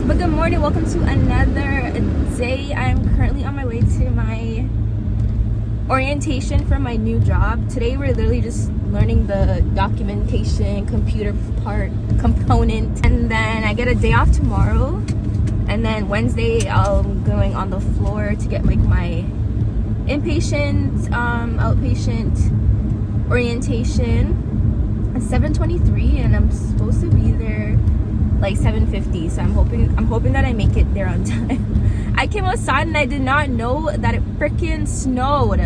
But good morning, welcome to another day. I'm currently on my way to my orientation for my new job. Today we're literally just learning the documentation, computer part, component, and then I get a day off tomorrow. And then Wednesday I'm going on the floor to get like my inpatient, outpatient orientation. It's 7:23 and I'm supposed to be there like 7:50, so I'm hoping that I make it there on time. I came outside and I did not know that it freaking snowed.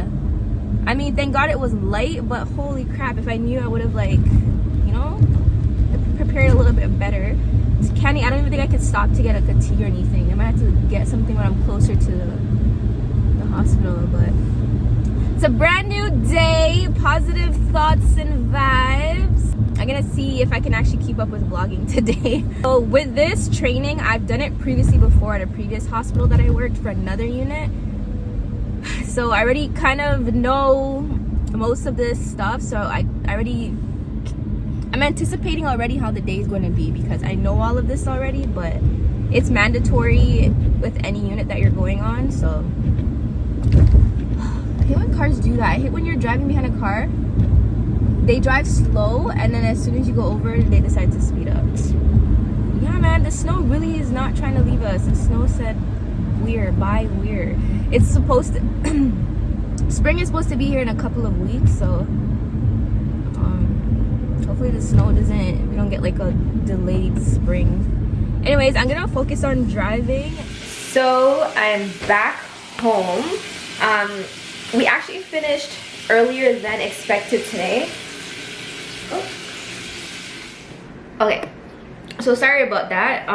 I mean, thank God it was light, but holy crap, if I knew, I would have, like, you know, prepared a little bit better. Candy, I don't even think I could stop to get a tea or anything. I might have to get something when I'm closer to the hospital, but it's a brand new day, positive thoughts and vibes. I'm gonna see if I can actually keep up with vlogging today. So with this training, I've done it previously before at a previous hospital that I worked for another unit. So I already kind of know most of this stuff. So I'm anticipating already how the day is going to be because I know all of this already, but it's mandatory with any unit that you're going on. So I hate when cars do that. I hate when you're driving behind a car. They drive slow, and then as soon as you go over, they decide to speed up. Yeah, man, the snow really is not trying to leave us. The snow said, bye, we're. It's supposed to, spring is supposed to be here in a couple of weeks, so hopefully the snow we don't get like a delayed spring. Anyways, I'm gonna focus on driving. So I'm back home. We actually finished earlier than expected today. Okay, so sorry about that.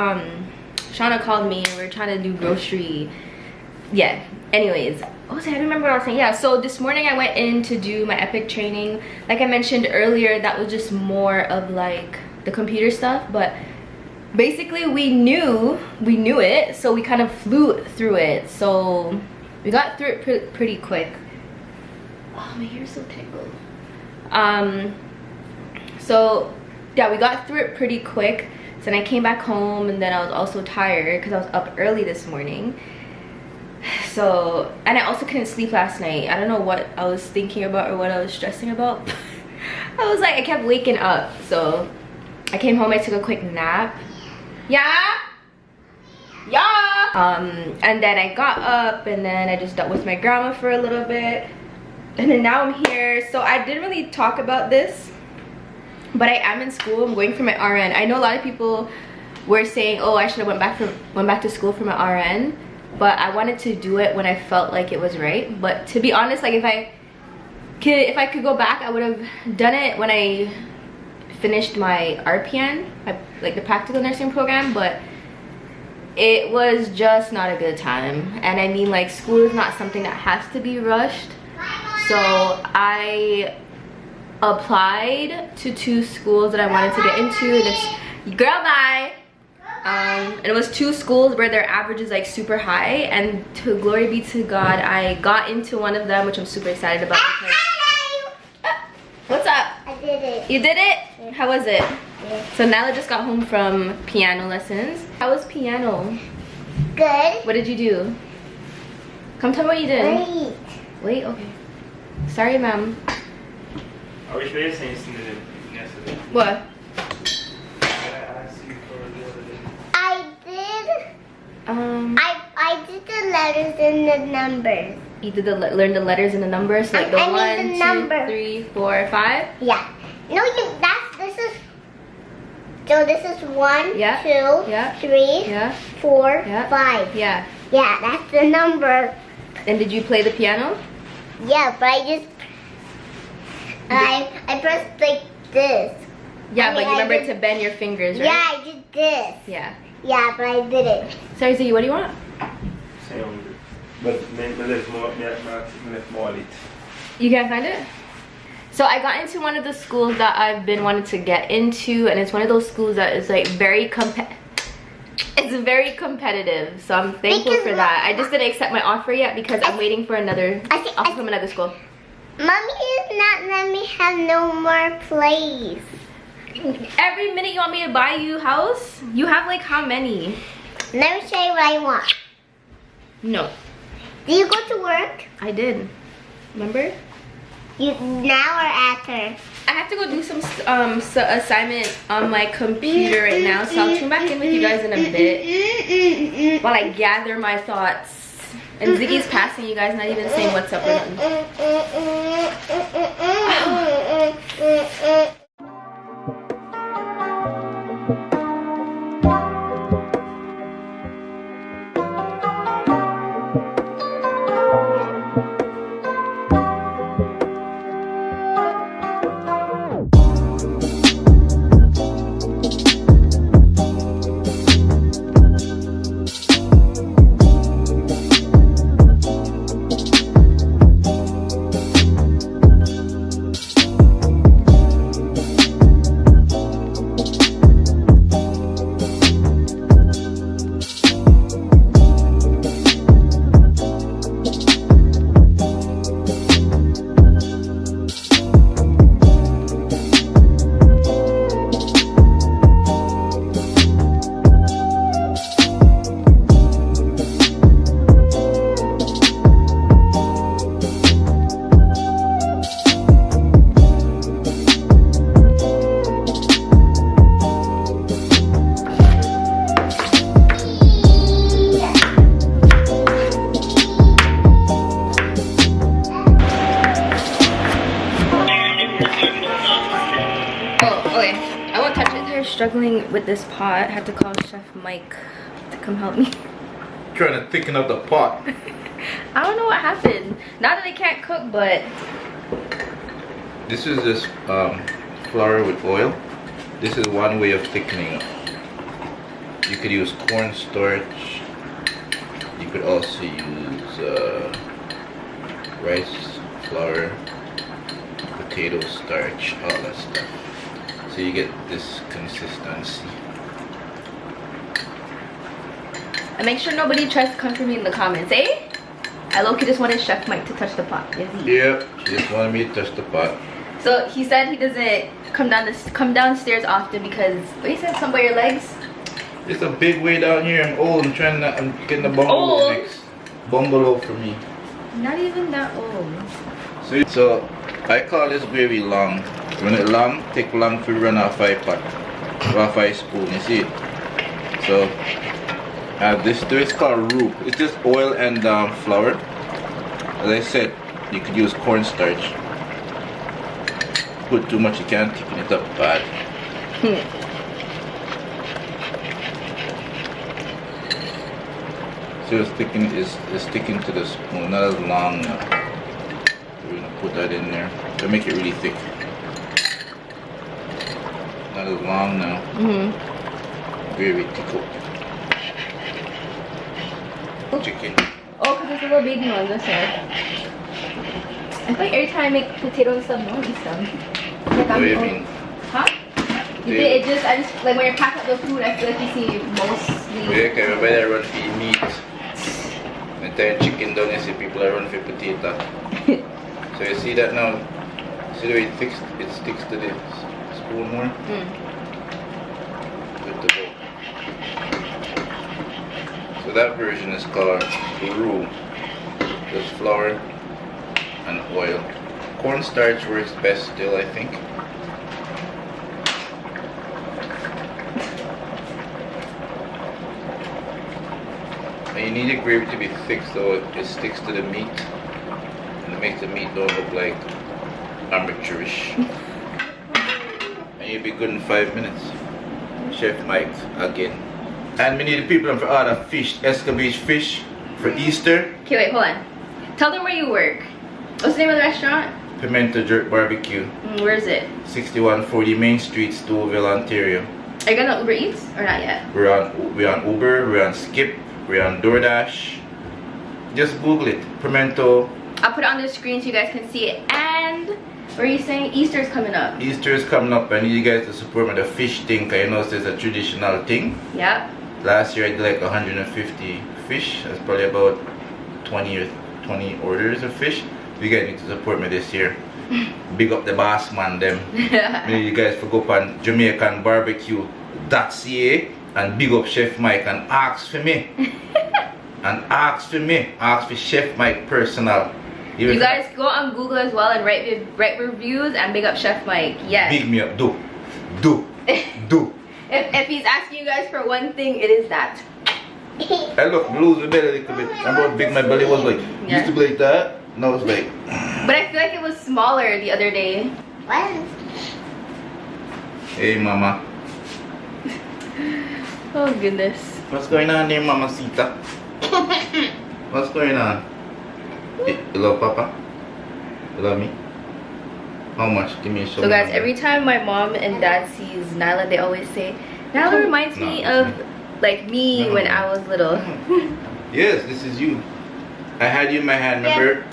Shauna called me and we were trying to do grocery. Yeah, anyways, I don't remember what I was saying. Yeah, so this morning I went in to do my epic training. Like I mentioned earlier, that was just more of like the computer stuff, but basically we knew it, so we kind of flew through it. So we got through it pretty quick. Oh, my hair's so tangled. So yeah, we got through it pretty quick. So then I came back home, and then I was also tired because I was up early this morning. So, and I also couldn't sleep last night. I don't know what I was thinking about or what I was stressing about. I kept waking up. So I came home, I took a quick nap. Yeah. And then I got up, and then I just dealt with my grandma for a little bit. And then now I'm here. So I didn't really talk about this, but I am in school. I'm going for my RN. I know a lot of people were saying, oh, I should have went back to school for my RN, but I wanted to do it when I felt like it was right. But to be honest, like if I could go back, I would have done it when I finished my RPN, like the practical nursing program, but it was just not a good time. And I mean, like, school is not something that has to be rushed. So I applied to 2 schools that I wanted to get into, and it's and it was 2 schools where their average is like super high, and to glory be to God, I got into one of them, which I'm super excited about because what's up? I did it. You did it? Yeah. How was it? Yeah. So Nala just got home from piano lessons. How was piano? Good. What did you do? Come tell me what you did. Wait, okay. Sorry, ma'am. I wish we had saying something yesterday. What? I asked you for the other day. I did the letters and the numbers. You did learn the letters and the numbers, so like the I need the 1, number. 2, 3, 4, 5. Yeah. No, this is 1, Yeah. 2, Yeah. 3, Yeah. 4, Yeah. 5. Yeah. Yeah, that's the number. And did you play the piano? Yeah, but I pressed like this. Yeah, I but mean, you remember I did- to bend your fingers, right? Yeah, I did this. Yeah. Yeah, but I did it. Sorry, Ziggy, what do you want? Say hungry. But let's more it. You can't find it? So I got into one of the schools that I've been wanting to get into, and it's one of those schools that is like very competitive. So I'm thankful for that. I just didn't accept my offer yet because I'm waiting for another offer from another school. Mommy is not letting me have no more plays. Every minute you want me to buy you a house? You have like how many? Let me say what I want. No, Do you go to work? I did. Remember? You now or after? I have to go do some assignment on my computer right now, so I'll tune back in with you guys in a bit while I gather my thoughts. And Ziggy's passing you guys, not even saying what's up or nothing. Struggling with this pot. I had to call Chef Mike to come help me. Trying to thicken up the pot. I don't know what happened. Not that I can't cook, but this is just flour with oil. This is one way of thickening up. You could use cornstarch. You could also use rice flour, potato starch, all that stuff. So you get this consistency. And make sure nobody tries to come for me in the comments, eh? I low-key just wanted Chef Mike to touch the pot. Is he? Yep, she just wanted me to touch the pot. So he said he doesn't come downstairs often because what he said, something about your legs? It's a big way down here. I'm old. I'm getting a bungalow next. Bungalow for me. Not even that old. So I call this gravy long. When it long, take long to run off 5 pot. Off 5 spoon, you see it? So add this to it. It's called roux. It's just oil and flour. As I said, you could use cornstarch. Put too much, you can't thicken it up bad. So it's sticking to the spoon, not as long now. We're gonna put that in there to make it really thick. Not as long now. Very thick. Chicken. Oh, because there's a little baby one, that's right. I feel like every time I make potato and stuff, no one eats them. Like What do you mean? Huh? I just like when you're packing up the food, I feel like you see mostly. Yeah, okay, we better run for meat. When turn chicken down, you see people are running for potato. So you see that now? See the way it sticks to the spoon more? Good to go. So that version is called roux. Just flour and oil. Cornstarch works best still, I think. And you need the gravy to be thick so it sticks to the meat. And it makes the meat don't look like amateurish. And you'll be good in 5 minutes. Chef Mike again. And we need the people for order fish, escabeche fish for Easter. Okay, wait, hold on. Tell them where you work. What's the name of the restaurant? Pimento Jerk Barbecue. Where is it? 6140 Main Street, Stouffville, Ontario. Are you gonna Uber Eats or not yet? We're on Uber, we're on Skip, we're on DoorDash. Just Google it. Pimento. I'll put it on the screen so you guys can see it. And what are you saying? Easter's coming up. Easter is coming up. I need you guys to support me the fish thing, cause you know it's a traditional thing. Yep. Last year I did like 150 fish. That's probably about 20 orders of fish. You guys need to support me this year. Big up the boss man them. I need you guys to go up on JamaicanBarbecue.ca and big up Chef Mike and ask for me. And ask for me. Ask for Chef Mike personal. You guys go on Google as well and write reviews and big up Chef Mike. Yes. Big me up. Do. If he's asking you guys for one thing, it is that. I look, lose the belly a little bit. Remember how big my belly was like? Yeah. Used to be like that. Now it's like. But I feel like it was smaller the other day. Hey, mama. Oh goodness. What's going on there, Mamacita? What's going on? You love Papa? You love me? How much? Give me a show. So guys, every time my mom and dad sees Nyla, they always say, Nyla reminds me of like me when I was little. Yes, this is you. I had you in my hand, remember?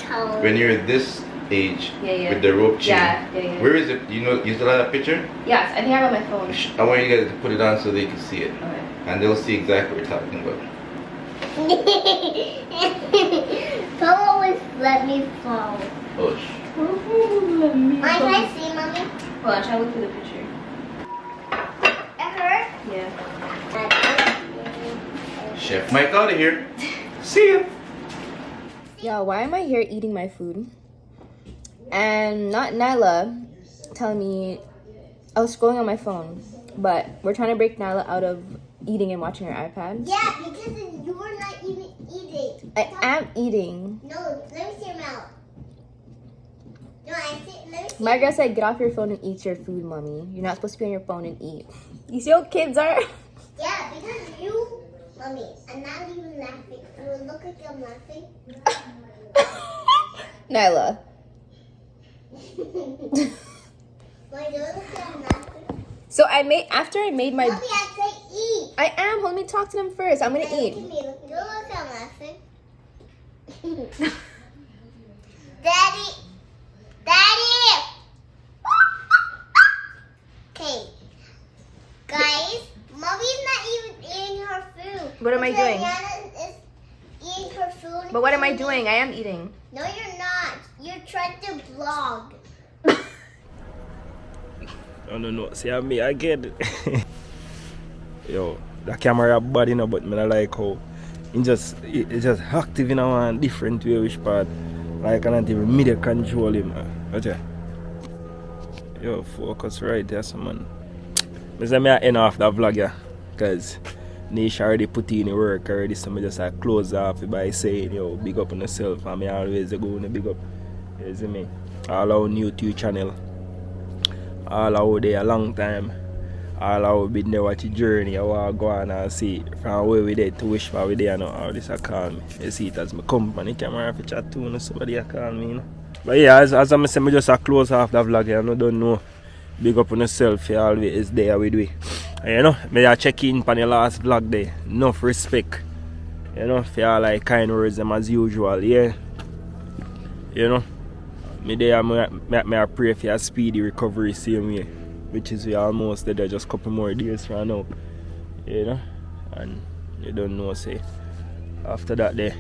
When you were this age with the rope chain. Yeah. Where is it? You know, you still have that picture? Yes, I think I have it on my phone. I want you guys to put it on so they can see it. Okay. And they'll see exactly what we're talking about. Papa always let me fall. Oh, Can I see, Mommy? Hold on, try to look through the picture. It hurt? Yeah. Chef Mike out of here. See ya. Yeah, why am I here eating my food? And not Nyla telling me I was scrolling on my phone, but we're trying to break Nyla out of eating and watching her iPad. Yeah, because you were not even eating. I am eating. No, let me see your mouth. No, let me see. My girl said, get off your phone and eat your food, mommy. You're not supposed to be on your phone and eat. You see how kids are? Yeah, because you, Mommy, I'm not even laughing. You will look like I'm laughing. Nyla. Why don't look like I'm laughing? So after I made my... Mommy, I say eat. I am. Let me talk to them first. I'm gonna eat. Look at me. Don't look like I'm laughing. Daddy. Okay. Guys, Mommy's not even eating her food. What am I doing? Yana is eating her food. But what am I doing? I am eating. No, you're not. You're trying to vlog. No. See, me again. Yo, the camera bad, you know, but I like how it's just active in a different way, which part, like, I can't even media control him. Okay. Yo, focus right there, so man. I say I end off that vlog, yeah, because Nisha already put in the work already, so I just close off by saying, yo, big up on yourself, and I always go and big up, you see me, all our YouTube channel, all out there a long time, all out been there watch the journey, I want to go on and see from where we there to wish for we there, how this I call me, you see it as my company, camera for chat too, and somebody I call me, you know. But yeah, as I say, I just close off the vlog, I don't know. Big up on yourself, you always there with me. And you know, I check in on the last vlog there. Enough respect. You know, for all like kind words them as usual, yeah. You know. I pray for a speedy recovery same way. Which is we almost there, just a couple more days from now. You know? And you don't know, say after that day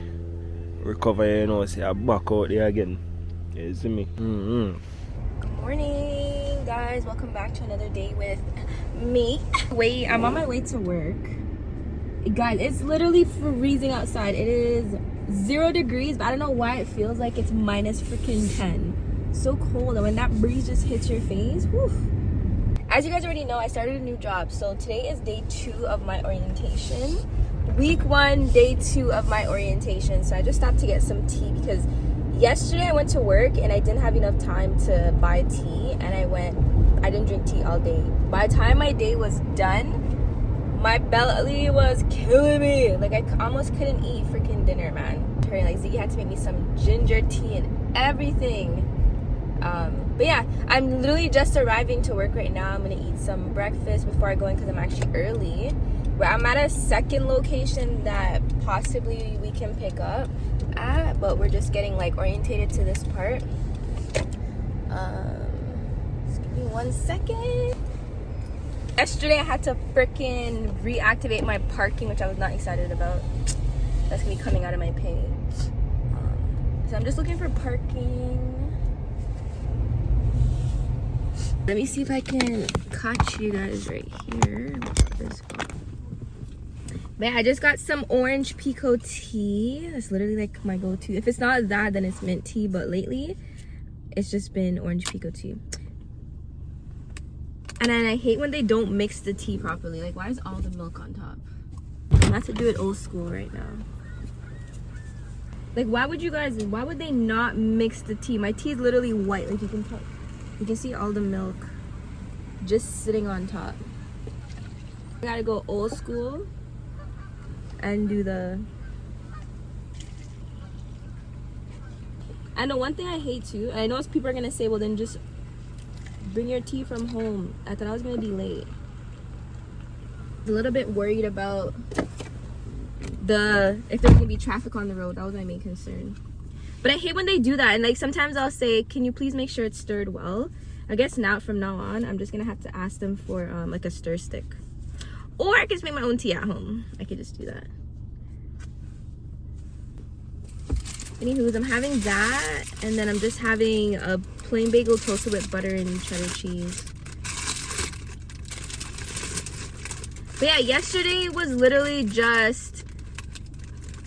recover, you know, say I back out there again. You see me? Good morning, guys. Welcome back to another day with me. Wait, I'm on my way to work. Guys, it's literally freezing outside. It is 0 degrees, but I don't know why it feels like it's minus freaking 10. So cold, and when that breeze just hits your face, whew. As you guys already know, I started a new job. So today is day 2 of my orientation. Week 1, day 2 of my orientation. So I just stopped to get some tea because yesterday I went to work and I didn't have enough time to buy tea, and I didn't drink tea all day. By the time my day was done, my belly was killing me. Like, I almost couldn't eat freaking dinner, man. Like, Ziggy had to make me some ginger tea and everything. But yeah, I'm literally just arriving to work right now. I'm gonna eat some breakfast before I go in because I'm actually early. But I'm at a second location that possibly we can pick up at, but we're just getting like orientated to this part. Just give me 1 second. Yesterday I had to freaking reactivate my parking, which I was not excited about. That's gonna be coming out of my pay. So I'm just looking for parking. Let me see if I can catch you guys right here. But yeah, I just got some orange pico tea. That's literally like my go-to. If it's not that, then it's mint tea. But lately, it's just been orange pico tea. And then I hate when they don't mix the tea properly. Like, why is all the milk on top? I'm about to do it old school right now. Like, why would they not mix the tea? My tea is literally white. Like, you can tell. You can see all the milk just sitting on top. I gotta go old school and do the... And the one thing I hate too, and I know people are gonna say, well then just bring your tea from home. I thought I was gonna be late. A little bit worried about if there's gonna be traffic on the road. That was my main concern. But I hate when they do that, and like sometimes I'll say, can you please make sure it's stirred well? I guess from now on, I'm just gonna have to ask them for like a stir stick. Or I could just make my own tea at home. I could just do that. Anywho, I'm having that, and then I'm just having a plain bagel toasted with butter and cheddar cheese. But yeah, yesterday was literally just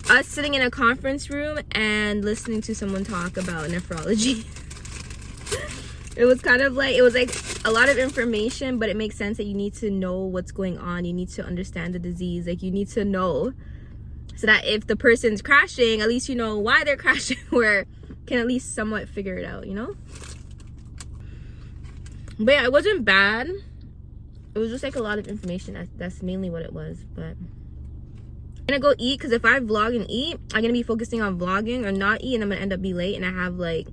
us sitting in a conference room and listening to someone talk about nephrology. It was kind of like, it was like a lot of information, but it makes sense that you need to know what's going on. You need to understand the disease. Like, you need to know so that if the person's crashing, at least you know why they're crashing, or can at least somewhat figure it out, you know? But yeah, it wasn't bad. It was just like a lot of information. That's mainly what it was. But I'm gonna go eat, because if I vlog and eat, I'm gonna be focusing on vlogging or not eat, and I'm gonna end up be late, and I have like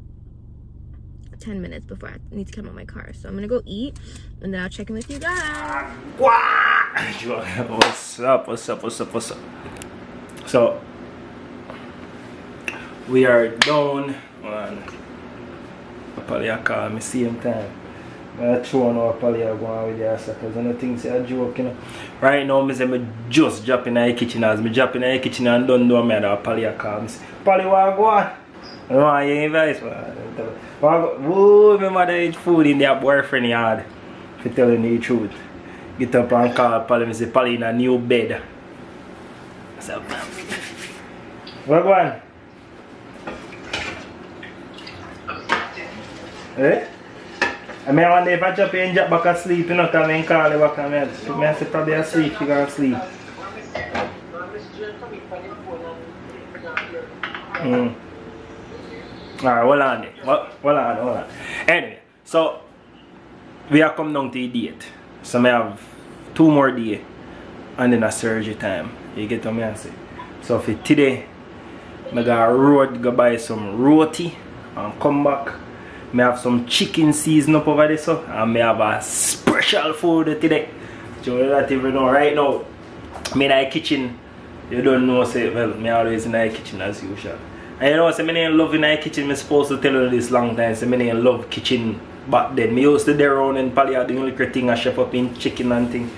10 minutes before I need to come out my car. So I'm gonna go eat, and then I'll check in with you guys. What's up? So we are down on Palia me same time. I throw on our Palia going with the because I don't think it's a joke, you know. Right now, I just drop in the kitchen. As I drop in the kitchen and don't know me at Palia comes. Palia, what go on? I don't want you advice, man. Whoa, my mother eat food in their boyfriend yard. If you telling the truth. Get up and call Palia and say, Palia in a new bed. So, what go on? Eh? I mean, one day if I jump in and jump back asleep, you know, come and call you back and I say probably asleep, you can sleep. Alright, hold on there. Hold on. Anyway, so we are come down to the date. So I have 2 more days and then a surgery time. You get what I say? So for today, I go buy some roti and come back. I have some chicken season up over there, so and I have a special food today. So you don't even know right now. I'm in the kitchen. You don't know, say, well, I'm always in the kitchen as usual. And you know, so I don't love in the kitchen. I'm supposed to tell you this long time. So I don't love kitchen back then. I used to do around and probably the only thing I chef up in chicken and thing.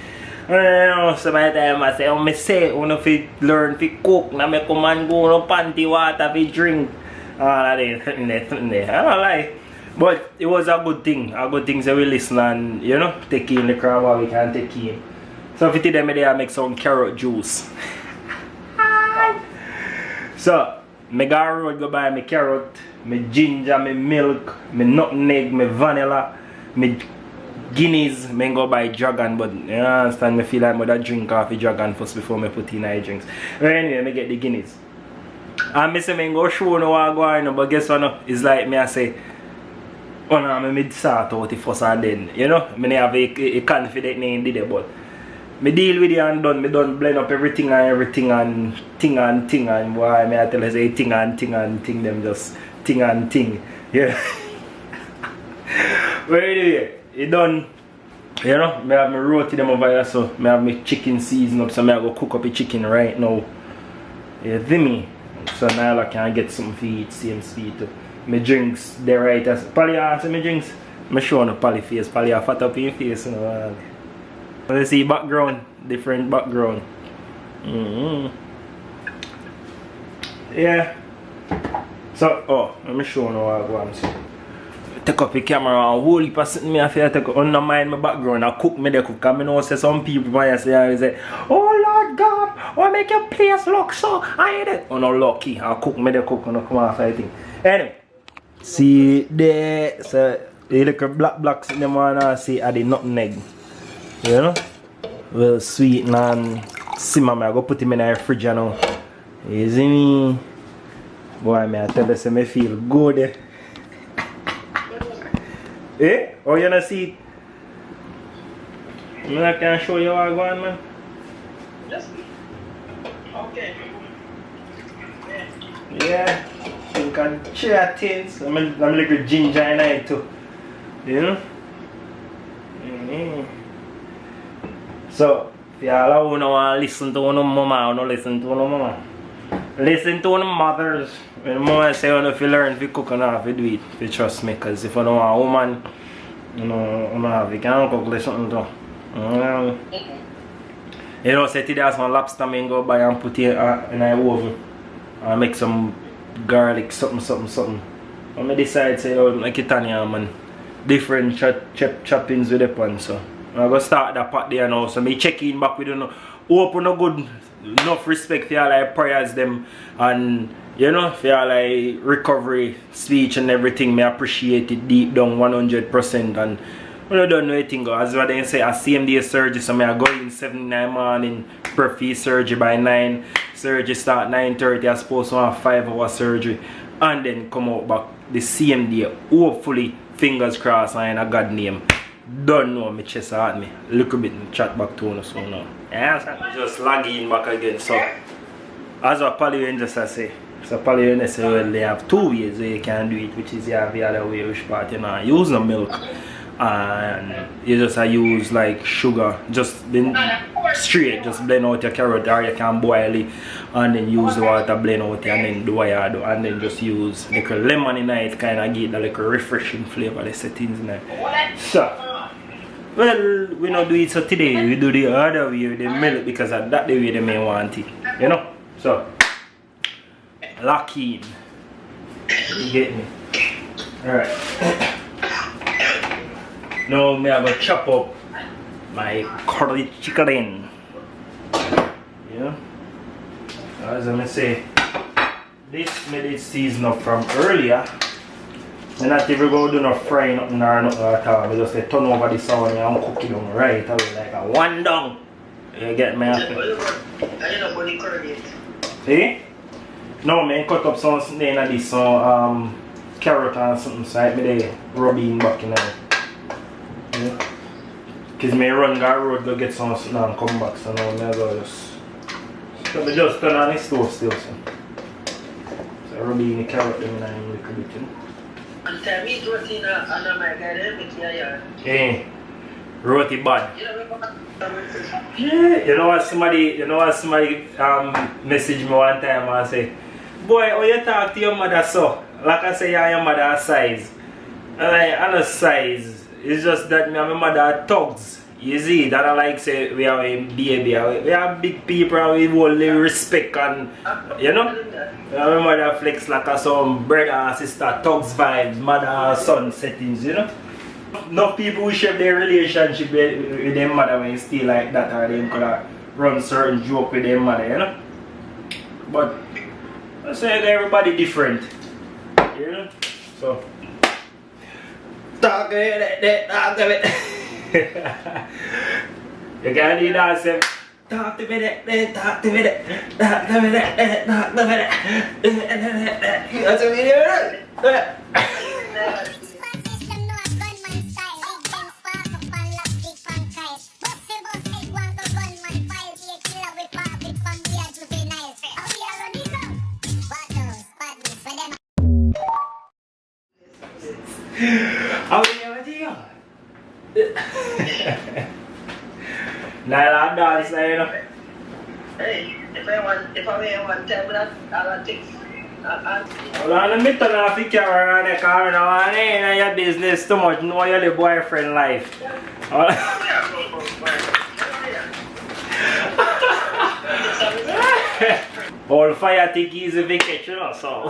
So by the time I say, I say, I want to learn to cook. Now I come and go no panty water to drink. I don't lie. But it was a good thing. A good thing so we listen and, you know, take in the crowd what we can take in. So for today, I make some carrot juice. So, I go buy my carrot, my ginger, my milk, my nutmeg, my vanilla, my Guinness. I go buy dragon, but you understand, I feel like I would drink coffee dragon first before I put in my drinks. But anyway, I get the Guinness. And I say I go show no what I go on, but guess what? No? It's like me I say, oh no, I start out the first and then, you know, I have a confident name did it, but I deal with it and done. I done blend up everything and thing and why I tell you say thing and thing them just thing and thing. Yeah. But anyway, it done. You know, I have my roti them over here, so I have my chicken season up, so I go cook up the chicken right now. You see me? So now I can get something to eat, same speed too. My drinks, they're right as Polly answer my drinks. I'm showing a Polly face, Polly a fat up in your face, you know. Let's see background, different background. Yeah. So, let me show you what I go on. Take up the camera and hold it for me. I feel like undermine my background. I cook me there, cook. I know say some people might say, oh Lord God, why make your place look so high? Oh no, lucky. I'll cook me the cook and come off I think. Anyway, see there, so the little black in the morning, see I did nothing egg. You know? Well, sweet and simmer me. I go put him in the fridge now. You see me? Boy, I tell you, I feel good. Eh? Oh, you not see it? I can show you what I'm going, man. Yes. Okay. Yeah. You can share things. I'm a little ginger in it too. You know? So, if y'all want to listen to one mama, don't listen to one mama. Listen to one mothers. When mama say if you learn to cook and have to do it, you trust me. Because if you don't want a woman, you can't cook or something too. You know, say today I have some lobster and go buy and put it in the oven and make some garlic, something. And I decide say, oh, like Italian man, different choppings with the pan. So I'm going to start that pot there now. So I check in back with you. Open a good enough respect for y'all like prayers them and you know for y'all like recovery speech and everything. I appreciate it deep down 100% and when I don't know anything, as what they say, a same day surgery, so I go in 7 in the morning, prep surgery by 9, surgery start 9:30, I supposed to have 5-hour surgery, and then come out back the same day, hopefully, fingers crossed, and in God name. Don't know, my chest hurt me, a little bit, chat back to you so now. Yeah, just log in back again, so, as a paleo just say, so paleo say, well, they have 2 ways where you can do it, which is you have the other way, which part, you know, use the milk. And you just use like sugar, just straight, just blend out your carrot or you can boil it and then use the water, blend out it and then do what you do and then just use like a lemon in it, kind of get the like a refreshing flavor, the settings in it. So, well, we don't do it so today, we do the other way with the milk because that's the way they may want it, you know? So, lock in, you get me? Alright. Now I'm going to chop up my curly chicken. Yeah. As I say, this made it season up from earlier. I'm not even going to do no frying up or nothing at all. I just say turn over the sour and I'm cooking them right away like a one down. You get me? See? No, man, cut up some in this carrot and something so I made rubbing back in there. Because I run that road to get some and come back, so now I go just turn on the stove still. So I rub in the carrot in a little bit. Hey, roti bad. Yeah, you know what somebody messaged me one time and say, boy, how you talk to your mother so? Like I say, your mother size. And I'm a size. It's just that me and my mother thugs. You see, that I like say we are a baby, we are big people and we only respect and you know? My mother flex like a some brother and sister thugs vibes, mother and son settings, you know? No people who share their relationship with their mother when you stay like that or they could run certain joke with their mother, you know? But I say everybody different. You know? So talk to it, talk to it. You can't do that, Sam. Talk to me, talk to me, talk to me, talk to me. That's what we do. How many of you? Nah, dance, you know. Hey, if I want to tell me that, I'll take. Well, I'm not going to carry on the car now, and your business too much. Know your boyfriend life. All fire take easy vacation, you know, so.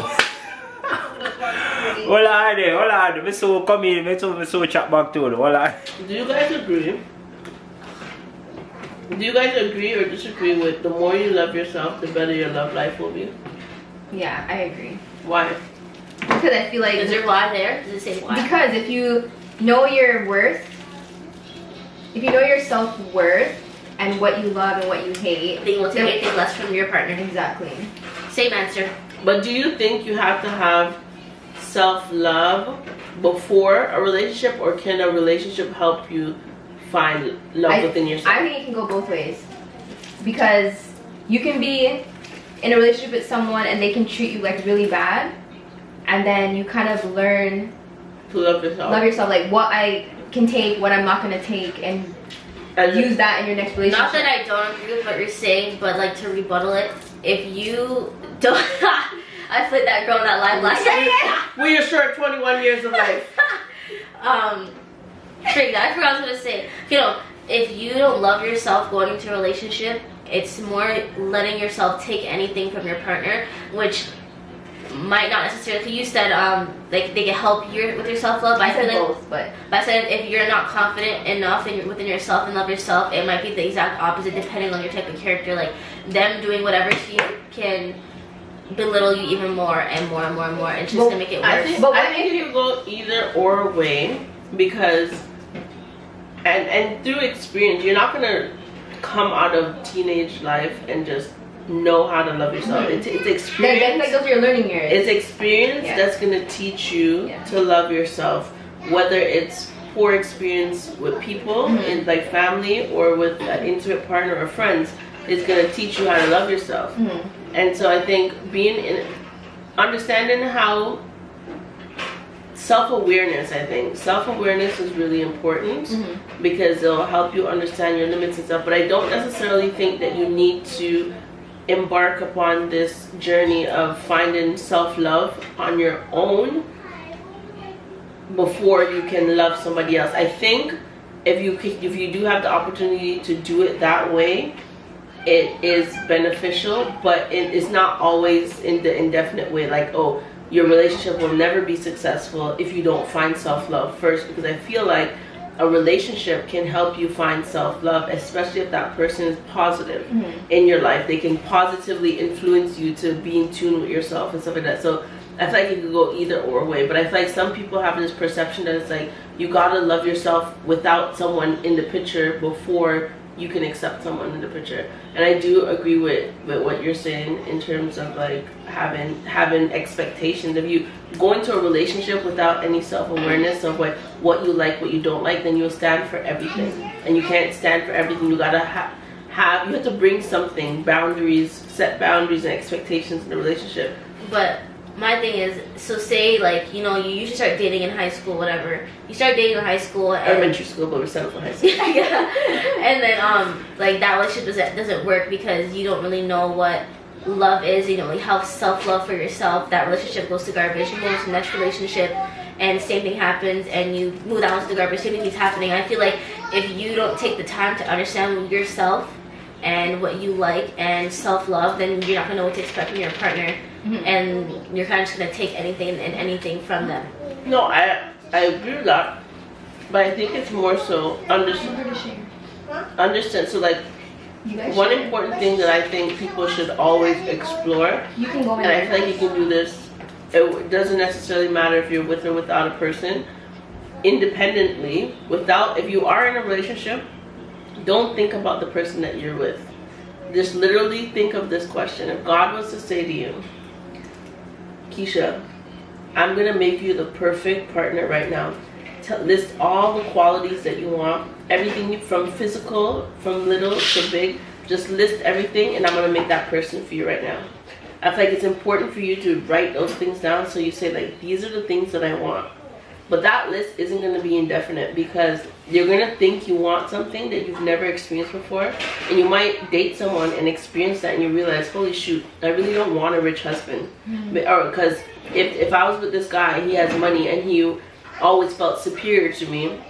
Hold on, me so come in, me so chat back to you, hold on. Do you guys agree? Do you guys agree or disagree with the more you love yourself, the better your love life will be? Yeah, I agree. Why? Because I feel like Is there why there? Does it say why? because if you know your worth, if you know your self-worth and what you love and what you hate, Then you will take anything less from your partner. exactly. Same answer. But do you think you have to have self-love before a relationship, or can a relationship help you find love within yourself? I think it can go both ways, because you can be in a relationship with someone and they can treat you like really bad, and then you kind of learn to love yourself. love yourself, like what I can take, what I'm not gonna take, and use that in your next relationship. Not that I don't agree with what you're saying, but like to rebuttal it, if you don't, I played that girl in that live last night. We are short 21 years of life. Trick, I forgot what I was gonna say. You know, if you don't love yourself going into a relationship, it's more letting yourself take anything from your partner, which might not necessarily. You said like they can help you with your self love. I said both, but I said if you're not confident enough within yourself and love yourself, it might be the exact opposite depending on your type of character. Like them doing whatever to you can belittle you even more and more and more and more. It's just gonna make it worse. I think you go either or way, because and through experience, you're not gonna come out of teenage life and just know how to love yourself. It's experience. then like those are your learning years. It's experience that's gonna teach you to love yourself, whether it's poor experience with people in like family or with an intimate partner or friends. It's gonna teach you how to love yourself. And so I think understanding how self-awareness, I think self-awareness is really important, because it'll help you understand your limits and stuff. But I don't necessarily think that you need to embark upon this journey of finding self-love on your own before you can love somebody else. I think if you do have the opportunity to do it that way, it is beneficial, but it is not always in the indefinite way, like, oh, your relationship will never be successful if you don't find self-love first. Because I feel like a relationship can help you find self-love, especially if that person is positive in your life. They can positively influence you to be in tune with yourself and stuff like that. So I feel like it could go either or way. But I feel like some people have this perception that it's like you gotta love yourself without someone in the picture before you can accept someone in the picture. And I do agree with what you're saying in terms of like having expectations. If you go into a relationship without any self-awareness of what you like, what you don't like, then you'll stand for everything. And you can't stand for everything. You gotta you have to bring something, boundaries, set boundaries and expectations in the relationship. But my thing is, so say like, you know, you usually start dating in high school, whatever. You start dating in high school and elementary school, but we're set up for high school. yeah. And then like that relationship doesn't work because you don't really know what love is. You don't really have self-love for yourself. That relationship goes to garbage. You move to the next relationship and same thing happens, and you move down to the garbage, same thing keeps happening. I feel like if you don't take the time to understand yourself and what you like and self-love, then you're not gonna know what to expect from your partner, and you're kind of just gonna take anything and anything from them. No, I agree with that, but I think it's more so understand. So like, one important thing that I think people should always explore, You can go in and I feel like you can do this, it doesn't necessarily matter if you're with or without a person, independently, if you are in a relationship, don't think about the person that you're with. Just literally think of this question. If God was to say to you, Keisha, I'm gonna make you the perfect partner right now. List all the qualities that you want, everything from physical, from little to big. Just list everything, and I'm gonna make that person for you right now. I feel like it's important for you to write those things down, so you say like, these are the things that I want. But that list isn't going to be indefinite, because you're going to think you want something that you've never experienced before, and you might date someone and experience that and you realize, holy shoot, I really don't want a rich husband. Or because if I was with this guy, he has money and he always felt superior to me,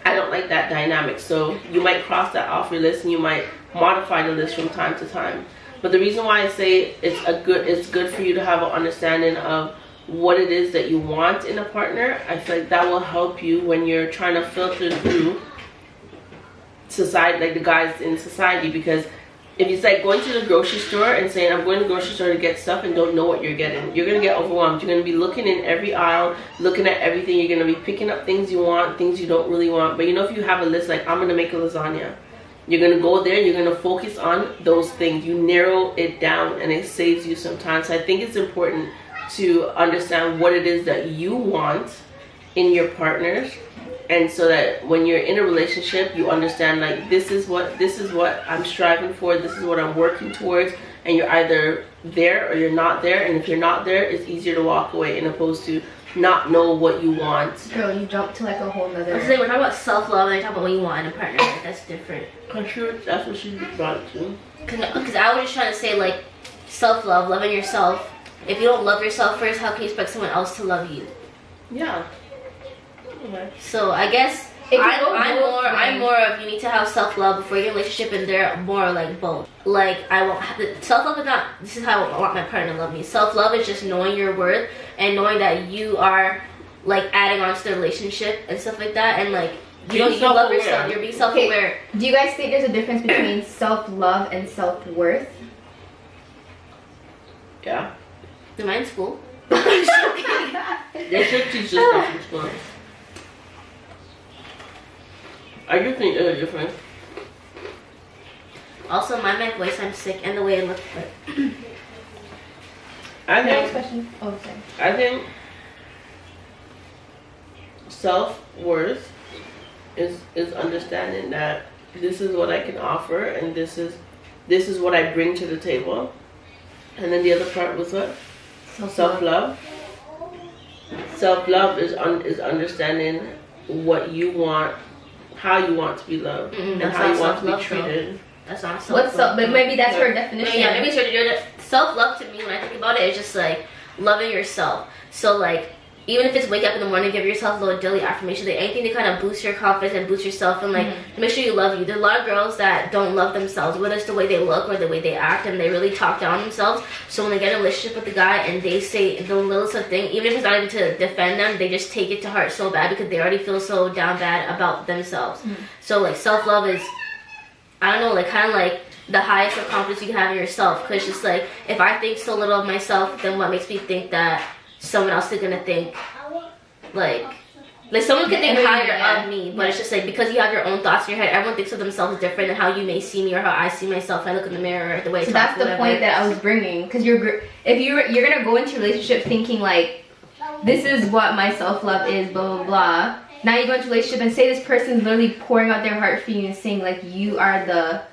I don't like that dynamic. So you might cross that off your list, and you might modify the list from time to time. But the reason why I say it's good for you to have an understanding of what it is that you want in a partner, I feel like that will help you when you're trying to filter through society, like the guys in society, because if it's like going to the grocery store and saying I'm going to the grocery store to get stuff and don't know what you're getting, you're gonna get overwhelmed. You're gonna be looking in every aisle, looking at everything. You're gonna be picking up things you want, things you don't really want. But you know, if you have a list, like I'm gonna make a lasagna, you're gonna go there, you're gonna focus on those things. You narrow it down and it saves you some time. So I think it's important to understand what it is that you want in your partners, and so that when you're in a relationship, you understand like this is what I'm striving for, this is what I'm working towards, and you're either there or you're not there. And if you're not there, it's easier to walk away, in opposed to not know what you want. Girl, you jump to like a whole nother. I was saying, we're talking about self-love and I talk about what you want in a partner. Like, that's different. I'm sure that's what she brought it to. Because I was just trying to say, like, self-love, loving yourself. If you don't love yourself first, how can you expect someone else to love you? Yeah. Okay. So I guess I'm more of, you need to have self-love before you get in a relationship, and they're more like both. Like, I won't have the self-love is not, this is how I want my partner to love me. Self-love is just knowing your worth and knowing that you are like adding on to the relationship and stuff like that, and like you love yourself, you're being self-aware. Okay. Do you guys think there's a difference between self-love and self-worth? Yeah. Am I in school? They should teach this stuff in school. I do think there's a difference. Also, my voice, I'm sick, and the way I look. Next question. Oh, sorry. I think self-worth is understanding that this is what I can offer, and this is what I bring to the table. And then the other part was what? Self-love. Self-love is understanding what you want, how you want to be loved, and how you want to be treated. That's not self-love. What's up? But maybe that's her definition. Yeah, maybe it's self-love to me. When I think about it, it's just like loving yourself. So like, even if it's wake up in the morning, give yourself a little daily affirmation, like anything to kind of boost your confidence and boost yourself, and like make sure you love you. There's a lot of girls that don't love themselves, whether it's the way they look or the way they act, and they really talk down on themselves. So when they get in a relationship with the guy and they say the littlest of thing, even if it's not even to defend them, they just take it to heart so bad because they already feel so down bad about themselves. So like self-love is, I don't know, like kind of like the highest of confidence you can have in yourself. Because just like, if I think so little of myself, then what makes me think that someone else is gonna think like someone could think higher of me, but it's just like, because you have your own thoughts in your head, everyone thinks of themselves different than how you may see me or how I see myself. I look in the mirror or the way I talk, that's the point that I was bringing, because you're gonna go into a relationship thinking like, this is what my self-love is, blah blah blah. Now you go into a relationship and say this person's literally pouring out their heart for you and saying like, you are the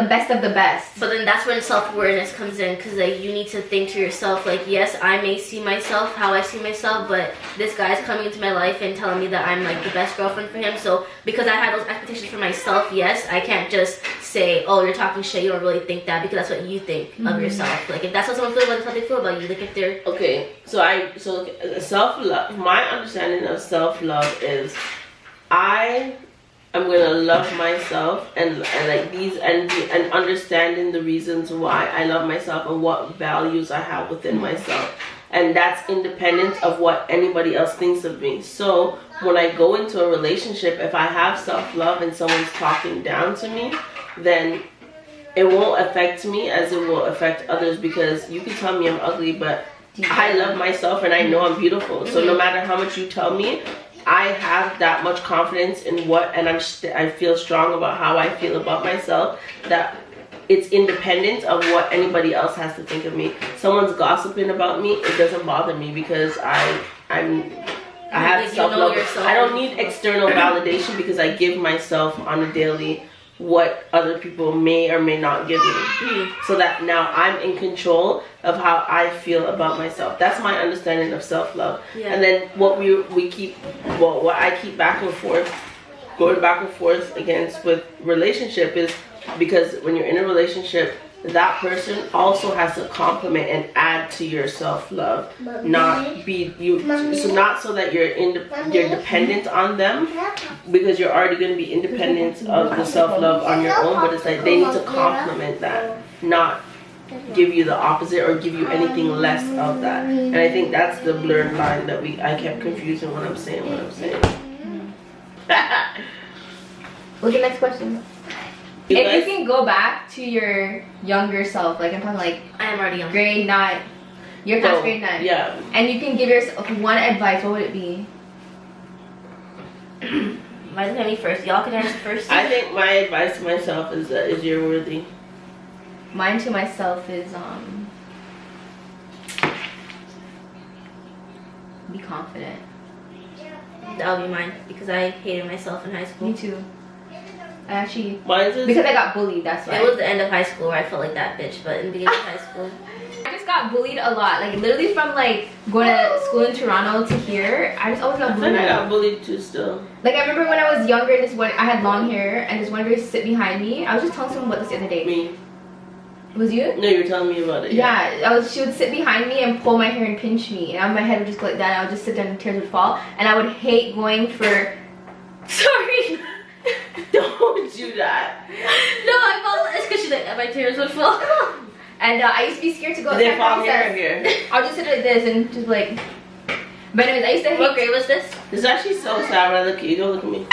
best of the best. But then that's when self-awareness comes in, because like you need to think to yourself like, yes, I may see myself how I see myself, but this guy's coming into my life and telling me that I'm like the best girlfriend for him. So because I had those expectations for myself, yes, I can't just say, oh, you're talking shit, you don't really think that, because that's what you think of yourself. Like if that's what someone feels like, that's how they feel about you. Like if they're okay, so self-love, my understanding of self-love is I'm gonna love myself and like these and understanding the reasons why I love myself and what values I have within myself, and that's independent of what anybody else thinks of me. So when I go into a relationship, if I have self-love and someone's talking down to me, then it won't affect me as it will affect others, because you can tell me I'm ugly, but I love myself and I know I'm beautiful. So no matter how much you tell me, I have that much confidence in what, and I feel strong about how I feel about myself, that it's independent of what anybody else has to think of me. Someone's gossiping about me, it doesn't bother me, because I have self-love. I don't need external validation, because I give myself on a daily what other people may or may not give me, so that now I'm in control of how I feel about myself. That's my understanding of self-love. And then what what I keep going back and forth against with relationship is, because when you're in a relationship, that person also has to complement and add to your self-love, not be you. So not so that you're dependent on them, because you're already going to be independent of the self-love on your own, but it's like they need to complement that, not give you the opposite or give you anything less of that. And I think that's the blurred line that I kept confusing when I'm saying what I'm saying. What's the next question? You If guys? you can go back to your younger self, like I'm talking like I am already young. grade 9, you're past grade 9. Yeah. And you can give yourself one advice, what would it be? Might as well me first. Y'all can answer first. I think my advice to myself is you're worthy. Mine to myself is be confident. That would be mine because I hated myself in high school. Me too. I actually, Mine is because I got bullied, that's why. It was the end of high school where I felt like that bitch, but in the beginning of high school, I just got bullied a lot. Like literally from like going to school in Toronto to here, I just always got I bullied. think I got bullied too still. Like I remember when I was younger, this one I had long hair, and this one girl used to sit behind me. I was just telling someone about this the other day. Me. Was you? No, you were telling me about it. Yeah, she would sit behind me and pull my hair and pinch me, and my head would just go like that, and I would just sit there and tears would fall, and I would hate going for. Sorry. Don't do that. no, I felt it's because she like my tears would fall. And I used to be scared to go Did they outside fall for here? recess. I would just sit like this and just like. But anyways, I used to hate. What grade was this? It's actually so sad when I look at you. Don't look at me.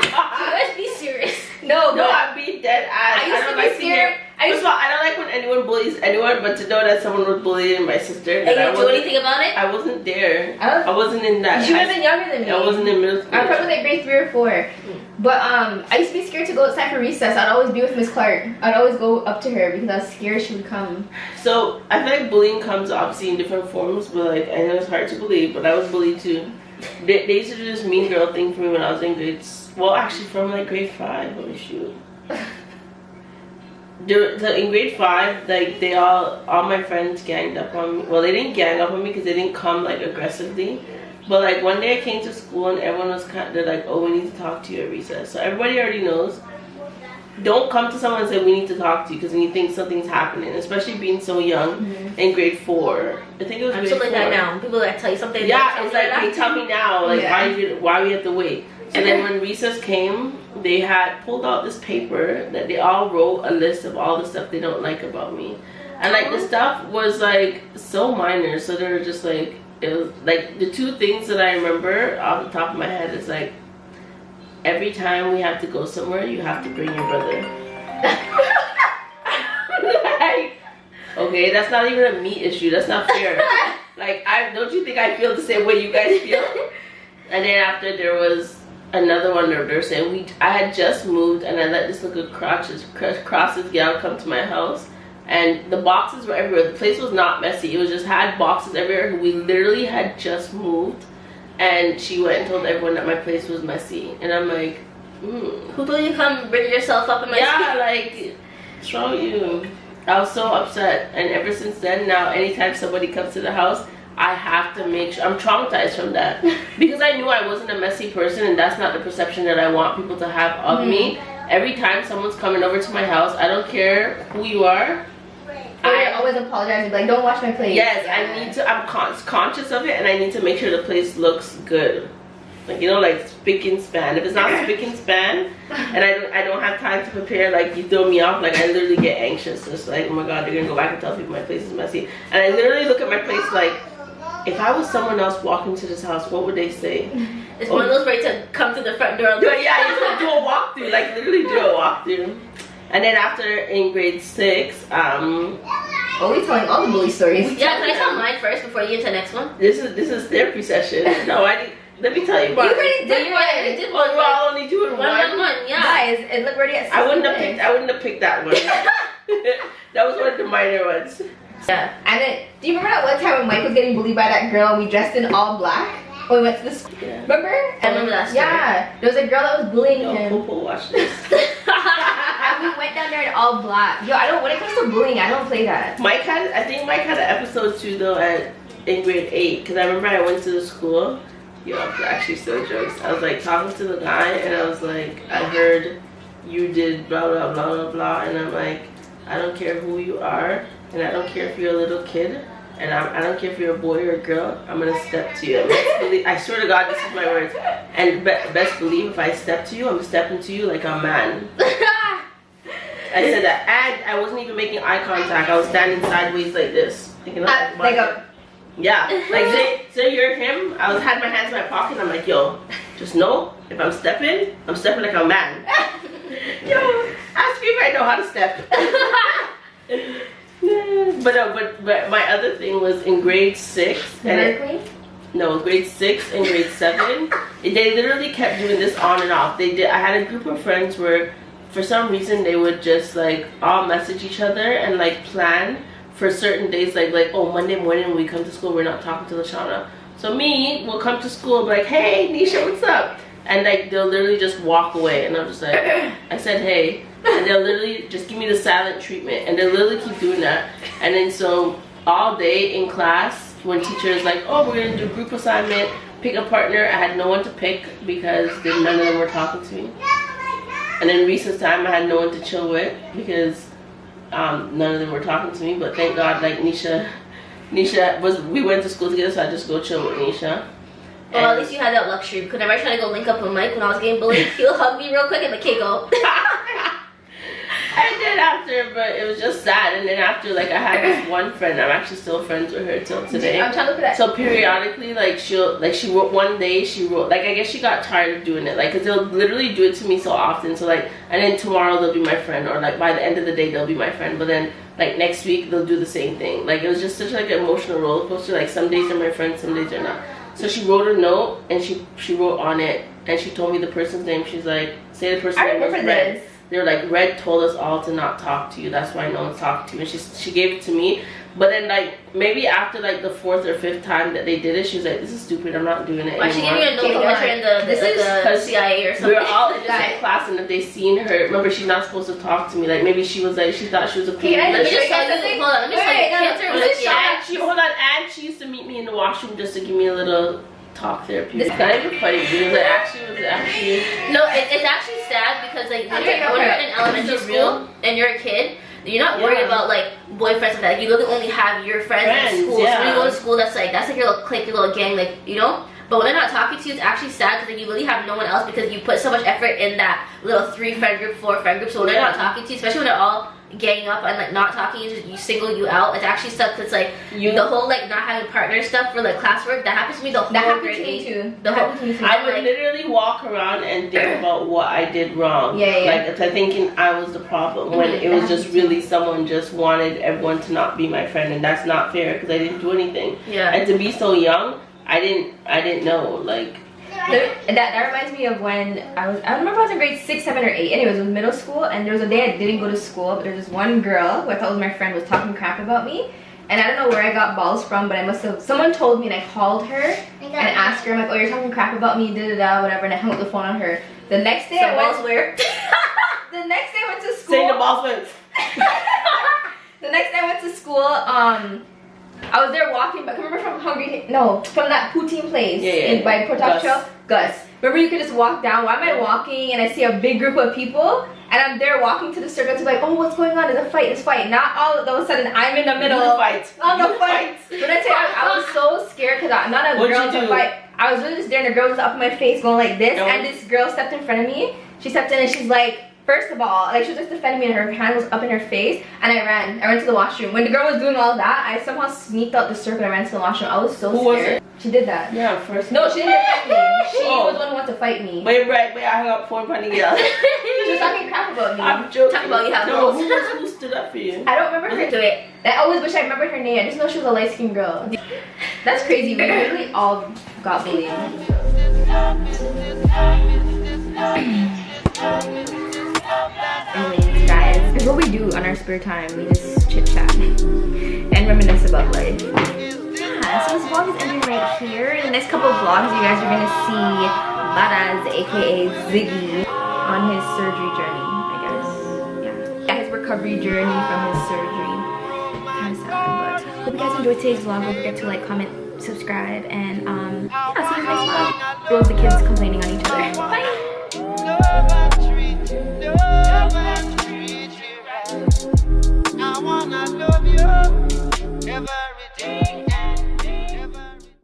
You guys be serious. No, No, but I'm being dead ass. I used don't to like be seeing scared. it. First of all, I don't like when anyone bullies anyone, but to know that someone was bullying my sister, And that you I didn't do wasn't, anything about it? I wasn't there. I I wasn't in that. You would high have been younger than me. I wasn't in middle school. I probably like grade 3 or 4. But I used to be scared to go outside for recess. I'd always be with Miss Clark. I'd always go up to her because I was scared she would come. So I feel like bullying comes obviously in different forms, but like I know it's hard to believe, but I was bullied too. They used to do this mean girl thing for me when I was in grades. Well, actually from like grade 5. Holy shoot. So in grade 5, like all my friends ganged up on me. Well, they didn't gang up on me because they didn't come like aggressively. But like one day I came to school and everyone was they're like, oh, we need to talk to you at recess. So everybody already knows. Don't come to someone and say we need to talk to you because when you think something's happening, especially being so young in grade 4. I think it was I'm grade still like 4. that now. People that tell you something. Yeah, it's like they tell me now, like Yeah. why we have to wait. So then when recess came, they had pulled out this paper that they all wrote a list of all the stuff they don't like about me. And like the stuff was like so minor, so they were just like, it was like the 2 things that I remember off the top of my head is like, every time we have to go somewhere, you have to bring your brother. Like, okay, that's not even a me issue, that's not fair. Like, don't you think I feel the same way you guys feel? And then after there was another one where they're saying I had just moved and I let this little crosses gal come to my house and the boxes were everywhere. The place was not messy. It was just had boxes everywhere. We literally had just moved and she went and told everyone that my place was messy. And I'm like, Who told you to come bring yourself up in my yeah, seat? like, what's wrong with you? I was so upset. And ever since then, now anytime somebody comes to the house, I have to make sure. I'm traumatized from that because I knew I wasn't a messy person and that's not the perception that I want people to have of me. Every time someone's coming over to my house, I don't care who you are. I always apologize. Like, don't wash my plate. Yes, I need to. I'm conscious of it and I need to make sure the place looks good. Like, you know, like spick and span. If it's not spick and span and I don't have time to prepare, like you throw me off, like I literally get anxious. It's like, oh my god, they're gonna go back and tell people my place is messy. And I literally look at my place like, if I was someone else walking to this house, what would they say? It's one of those where you to come to the front door. Yeah, you have to do a walkthrough, like literally do a walkthrough. And then after in grade 6, Oh, we telling all the bully stories. Yeah, can I tell mine first before you get to the next one? this is therapy session. No, let me tell you about You already No, did you one. already did Oh, one. you all only doing One, yeah. Guys, and look, we're already at I wouldn't have 16 picked. I wouldn't have picked that one. That was one of the minor ones. Yeah. And then, do you remember that one time when Mike was getting bullied by that girl and we dressed in all black? When we went to the school? Yeah. Remember? I remember that story. Yeah. There was a girl that was bullying Yo, him. Popo, watch this. And we went down there in all black. Yo, when it comes to bullying, I don't play that. I think Mike had an episode too though in grade 8 because I remember I went to the school. Yo, actually still jokes. I was like talking to the guy and I was like, I heard you did blah blah blah blah blah, and I'm like, I don't care who you are, and I don't care if you're a little kid, and I don't care if you're a boy or a girl. I'm gonna step to you. I swear to God, this is my words. And best believe if I step to you, I'm stepping to you like a man. I said that, and I wasn't even making eye contact. I was standing sideways like this, thinking Like a, yeah, like say you're him. I had my hands in my pocket. And I'm like, yo, Just know, if I'm stepping like a man. Yo, ask me if I know how to step. But my other thing was in grade 6. Grade 6 and grade 7. They literally kept doing this on and off. I had a group of friends where, for some reason, they would just like all message each other and like plan for certain days, like oh, Monday morning when we come to school, we're not talking to Lashana. So me will come to school and be like, hey Nisha, what's up? And like they'll literally just walk away, and I'm just like, I said hey, and they'll literally just give me the silent treatment, and they'll literally keep doing that. And then so all day in class, when teacher is like, oh, we're gonna do a group assignment, pick a partner, I had no one to pick because none of them were talking to me. And then recess time, I had no one to chill with because none of them were talking to me. But thank God, like Nisha we went to school together, so I just go chill with Nisha. Well, at least you had that luxury, because whenever I tried to go link up with Mike when I was getting bullied, he'll hug me real quick and the kid go. I did after, but it was just sad. And then after, like, I had this one friend, I'm actually still friends with her till today. I'm trying to look at that. So periodically, like, she wrote one day, like, I guess she got tired of doing it, like, because they'll literally do it to me so often. So, like, and then tomorrow they'll be my friend, or, like, by the end of the day they'll be my friend. But then, like, next week they'll do the same thing. Like, it was just such, like, an emotional roller coaster. Like, some days they're my friends, some days they're not. So she wrote a note, and she wrote on it, and she told me the person's name. She's like, say the person's name was Red. They were like, Red told us all to not talk to you. That's why no one's talking to you. And she gave it to me. But then, like, maybe after, like, the 4th or 5th time that they did it, she was like, this is stupid. I'm not doing it anymore. Why she gave you a note about her in the CIA or something? We were all in the same class, and if they seen her, remember, she's not supposed to talk to me. Like, maybe she was like, she thought she was a queen. Let me just tell you, hold on, let me tell you. And she used to meet me in the washroom just to give me a little talk therapy. It's not even funny, dude. Like, actually. No, it's actually sad because, like, when you're in elementary school and you're a kid, you're not worried about, like, boyfriends and that. Like, you literally only have your friends in school. So when you go to school, that's like your little clique, your little gang, like, you know? But when they're not talking to you, it's actually sad because, like, you really have no one else because you put so much effort in that little 3-friend group, 4-friend group. So when they're not talking to you, especially when they're all ganging up and, like, not talking, you single you out. It's actually stuff that's, like, the whole, like, not having partner stuff for, like, classwork. That happens to me the whole grade 8. I would literally walk around and think about what I did wrong. Like, thinking I was the problem when it was just really someone just wanted everyone to not be my friend, and that's not fair because I didn't do anything. And to be so young, I didn't know, like. That reminds me of when I remember I was in grade 6, 7, or 8. Anyways, it was middle school, and there was a day I didn't go to school, but there was this one girl who I thought was my friend was talking crap about me, and I don't know where I got balls from, but someone told me, and I called her and asked her, I'm like, oh, you're talking crap about me, whatever, and I hung up the phone on her. The next day the next day I went to school. Say the balls went. The next day I went to school, I was there walking back. Remember from from that poutine place by Portage Trail? Gus. Remember you could just walk down. Why am I walking and I see a big group of people and I'm there walking to the circle to be like, oh, what's going on? There's a fight. Not all of a sudden I'm in the middle of the fight. But I tell you, I was so scared because I'm not a girl to fight. I was really just there and the girl was up in my face going like this, and this girl stepped in front of me. She stepped in and she's like, first of all, like, she was just defending me and her hand was up in her face, and I ran to the washroom. When the girl was doing all that, I somehow sneaked out the circle and I ran to the washroom. I was so scared. Was it? She did that. Yeah, first. No, she didn't defend me. She was the one who wanted to fight me. Wait, I hung up 4 funny girls. She was talking crap about me. I'm joking. Talking about you have who stood up for you? I don't remember her. I always wish I remembered her name. I just know she was a light-skinned girl. That's crazy. We really all got bullied. Anyways, guys, it's what we do on our spare time. We just chit-chat and reminisce about life. Yeah, so this vlog is ending right here. In the next couple of vlogs, you guys are going to see Badness, aka Ziggy, on his surgery journey, I guess. Yeah, his recovery journey from his surgery. Kind of sad, but hope you guys enjoyed today's vlog. Don't forget to like, comment, subscribe, and yeah, see you in the next vlog. Those the kids complaining on each other.